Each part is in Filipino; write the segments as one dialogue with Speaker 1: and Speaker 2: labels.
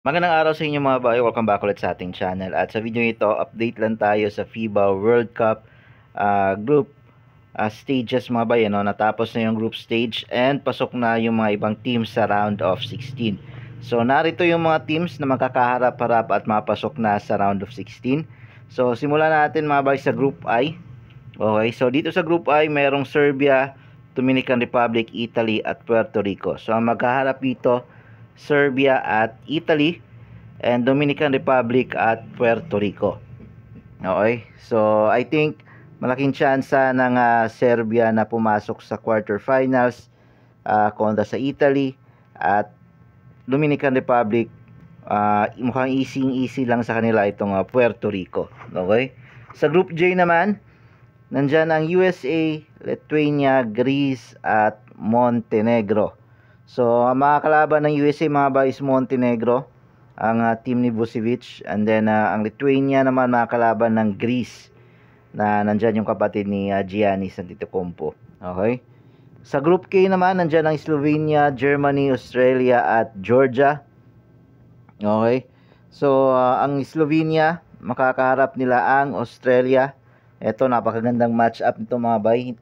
Speaker 1: Magandang araw sa inyo mga bayo. Welcome back ulit sa ating channel. At sa video ito, update lang tayo sa FIBA World Cup group stages mga bayo. No? Natapos na yung group stage and pasok na yung mga ibang teams sa round of 16. So narito yung mga teams na magkakaharap-harap at mapasok na sa round of 16. So simulan natin mga bayo sa group I. Okay, so dito sa group I, merong Serbia, Dominican Republic, Italy at Puerto Rico. So ang magkaharap dito, Serbia at Italy, and Dominican Republic at Puerto Rico. Okay, so I think malaking tsansa ng Serbia na pumasok sa quarterfinals kontra sa Italy, at Dominican Republic mukhang easy lang sa kanila itong Puerto Rico. Okay, sa group J naman, nandyan ang USA, Lithuania, Greece at Montenegro. So ang mga kalaban ng USA mga ba is Montenegro, ang team ni Vucevic, and then ang Lithuania naman mga kalaban ng Greece, na nandyan yung kapatid ni Giannis Antetokounmpo. Okay, sa group K naman nandyan ang Slovenia, Germany, Australia at Georgia. Okay, so ang Slovenia makakaharap nila ang Australia. Ito, napakagandang match up nito mga bay.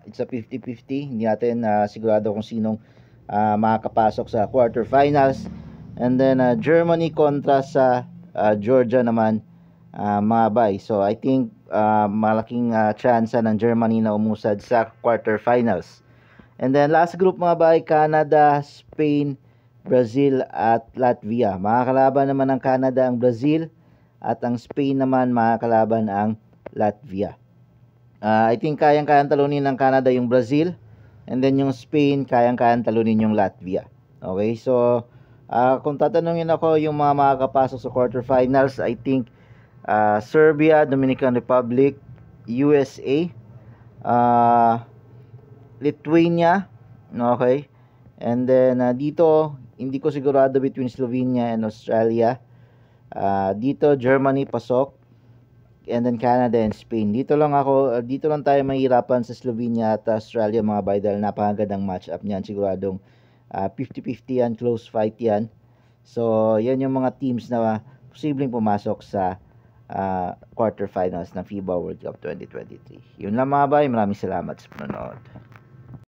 Speaker 1: It's a 50-50. Hindi natin sigurado kung sinong makakapasok sa quarterfinals. And then Germany kontra sa Georgia naman mga bay. So I think malaking chance ng Germany na umusad sa quarterfinals. And then last group mga bay, Canada, Spain, Brazil at Latvia. Makakalaban naman ng Canada ang Brazil, at ang Spain naman makakalaban ang Latvia. I think kayang-kayang talunin ng Canada yung Brazil, and then yung Spain kayang-kayang talunin yung Latvia. Okay, so kung tatanungin ako yung mga makakapasok sa quarterfinals, I think Serbia, Dominican Republic, USA, Lithuania, okay, and then dito hindi ko sigurado between Slovenia and Australia. Dito Germany pasok, and then Canada and Spain. Dito lang tayo mahirapan sa Slovenia at Australia mga bay, dahil napakagandang match up niyan. Siguradong 50-50 yan, close fight yan. So yan yung mga teams na posibleng pumasok sa quarterfinals ng FIBA World Cup 2023. Yun lang mga bay, maraming salamat sa panonood.